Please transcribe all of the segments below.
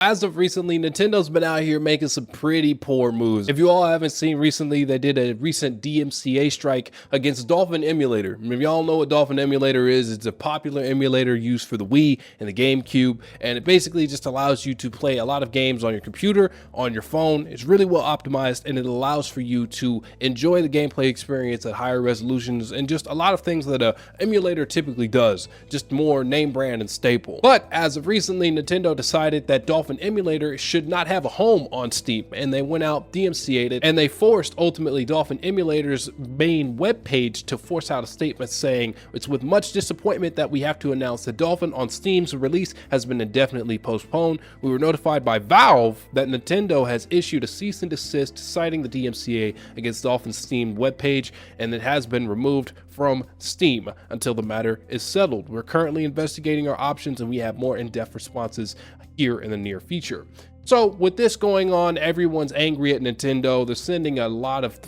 As of recently, Nintendo's been out here making some pretty poor moves. If you all haven't seen recently, they did a recent DMCA strike against Dolphin Emulator. If y'all know what Dolphin Emulator is, it's a popular emulator used for the Wii and the GameCube, and it basically just allows you to play a lot of games on your computer, on your phone. It's really well optimized, and it allows for you to enjoy the gameplay experience at higher resolutions and just a lot of things that a emulator typically does, just more name brand and staple. But as of recently, Nintendo decided that Dolphin Emulator should not have a home on Steam, and they went out, DMCA'd it, and they forced ultimately Dolphin Emulator's main webpage to force out a statement saying, "It's with much disappointment that we have to announce that Dolphin on Steam's release has been indefinitely postponed. We were notified by Valve that Nintendo has issued a cease and desist citing the DMCA against Dolphin's Steam webpage, and it has been removed from Steam until the matter is settled. We're currently investigating our options, and we have more in-depth responses here in the near future." So with this going on, everyone's angry at Nintendo. They're sending a lot of,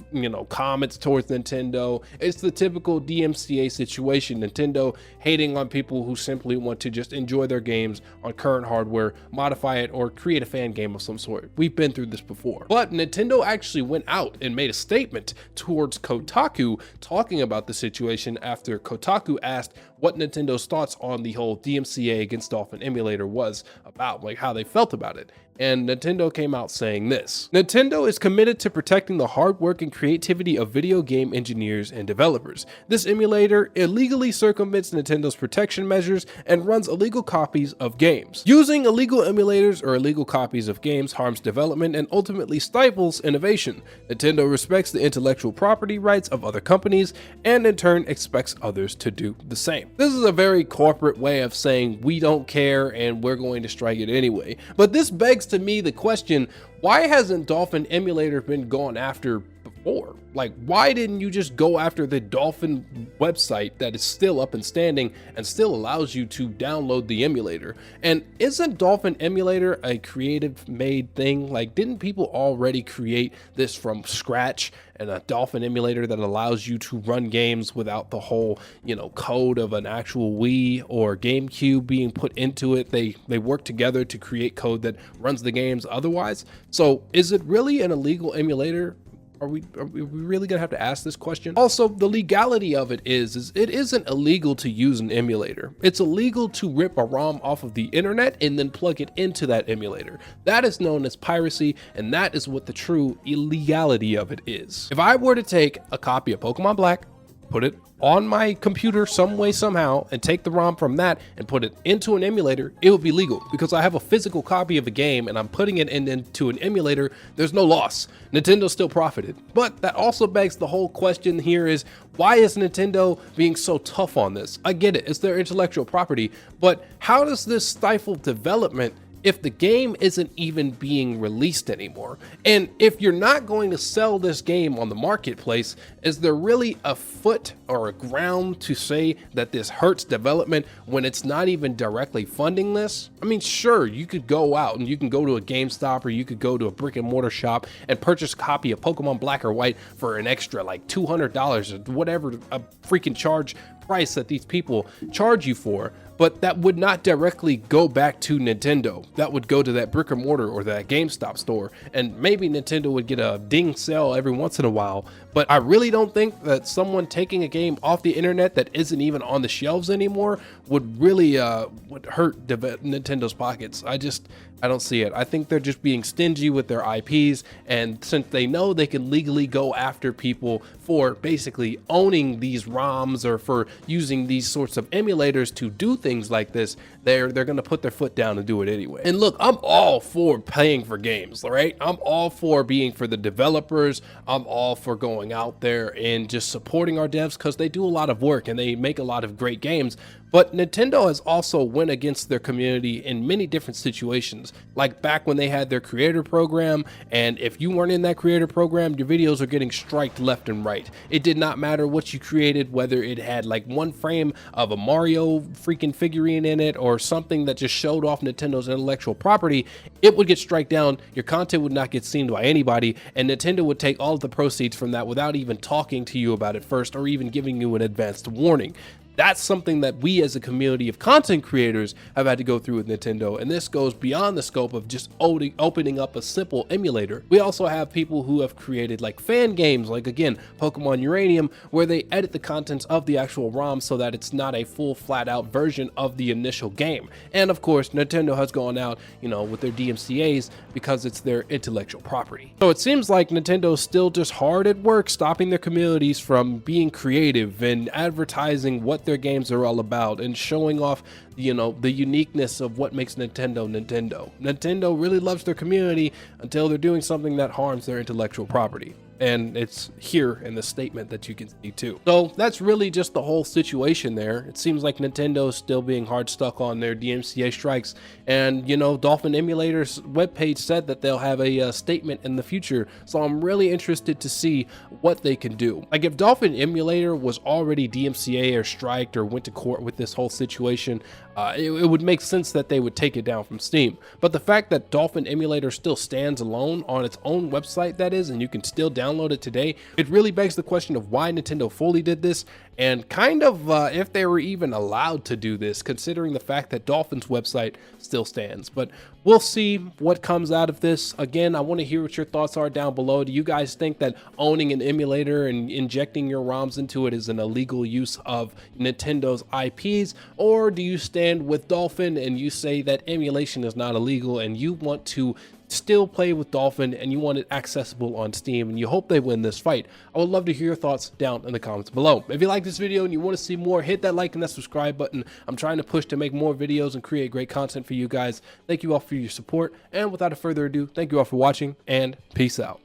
comments towards Nintendo. It's the typical DMCA situation. Nintendo hating on people who simply want to just enjoy their games on current hardware, modify it, or create a fan game of some sort. We've been through this before. But Nintendo actually went out and made a statement towards Kotaku talking about the situation after Kotaku asked what Nintendo's thoughts on the whole DMCA against Dolphin Emulator was about, like how they felt about it. And Nintendo came out saying this: "Nintendo is committed to protecting the hard work and creativity of video game engineers and developers. This emulator illegally circumvents Nintendo's protection measures and runs illegal copies of games. Using illegal emulators or illegal copies of games harms development and ultimately stifles innovation. Nintendo respects the intellectual property rights of other companies and in turn expects others to do the same." This is a very corporate way of saying we don't care and we're going to strike it anyway. But this begs to me the question, why hasn't Dolphin Emulator been gone after before? Like, why didn't you just go after the Dolphin website that is still up and standing and still allows you to download the emulator? And isn't Dolphin Emulator a creative made thing? Like, didn't people already create this from scratch, and a Dolphin Emulator that allows you to run games without the whole, code of an actual Wii or GameCube being put into it? They work together to create code that runs the games otherwise. So is it really an illegal emulator? Are we really gonna have to ask this question? Also, the legality of it is it isn't illegal to use an emulator. It's illegal to rip a ROM off of the internet and then plug it into that emulator. That is known as piracy, and that is what the true illegality of it is. If I were to take a copy of Pokemon Black, put it on my computer some way, somehow, and take the ROM from that and put it into an emulator, it would be legal because I have a physical copy of a game and I'm putting it into an emulator. There's no loss. Nintendo still profited. But that also begs the whole question here is, why is Nintendo being so tough on this? I get it, it's their intellectual property, but how does this stifle development if the game isn't even being released anymore? And if you're not going to sell this game on the marketplace, is there really a foot or a ground to say that this hurts development when it's not even directly funding this? I mean, sure, you could go out and you can go to a GameStop or you could go to a brick and mortar shop and purchase a copy of Pokemon Black or White for an extra like $200 or whatever a freaking charge price that these people charge you for. But that would not directly go back to Nintendo. That would go to that brick and mortar or that GameStop store. And maybe Nintendo would get a ding sale every once in a while. But I really don't think that someone taking a game off the internet that isn't even on the shelves anymore would really would hurt Nintendo's pockets. I don't see it. I think they're just being stingy with their IPs, and since they know they can legally go after people for basically owning these ROMs or for using these sorts of emulators to do things like this, they're going to put their foot down and do it anyway. And look, I'm all for paying for games, all right? I'm all for being for the developers. I'm all for going out there and just supporting our devs because they do a lot of work and they make a lot of great games. But Nintendo has also went against their community in many different situations, like back when they had their creator program, and if you weren't in that creator program, your videos are getting striked left and right. It did not matter what you created, whether it had like one frame of a Mario freaking figurine in it or something that just showed off Nintendo's intellectual property, it would get striked down, your content would not get seen by anybody, and Nintendo would take all of the proceeds from that without even talking to you about it first or even giving you an advanced warning. That's something that we as a community of content creators have had to go through with Nintendo, and this goes beyond the scope of just opening up a simple emulator. We also have people who have created like fan games, like again Pokemon Uranium, where they edit the contents of the actual ROM so that it's not a full flat out version of the initial game. And of course Nintendo has gone out, you know, with their DMCAs because it's their intellectual property. So it seems like Nintendo's still just hard at work stopping their communities from being creative and advertising what their games are all about and showing off, you know, the uniqueness of what makes Nintendo Nintendo. Nintendo really loves their community until they're doing something that harms their intellectual property. And it's here in the statement that you can see too. So that's really just the whole situation there. It seems like Nintendo is still being hard stuck on their DMCA strikes. And you know, Dolphin Emulator's webpage said that they'll have a statement in the future. So I'm really interested to see what they can do. Like if Dolphin Emulator was already DMCA or striked or went to court with this whole situation, it would make sense that they would take it down from Steam. But the fact that Dolphin Emulator still stands alone on its own website, that is, and you can still download it today, it really begs the question of why Nintendo fully did this, and kind of if they were even allowed to do this, considering the fact that Dolphin's website still stands. But we'll see what comes out of this. Again, I want to hear what your thoughts are down below. Do you guys think that owning an emulator and injecting your ROMs into it is an illegal use of Nintendo's IPs, or do you stand with Dolphin and you say that emulation is not illegal and you want to still play with Dolphin and you want it accessible on Steam and you hope they win this fight? I would love to hear your thoughts down in the comments below. If you like this video and you want to see more, hit that like and that subscribe button. I'm trying to push to make more videos and create great content for you guys. Thank you all for your support, and without further ado, thank you all for watching and peace out.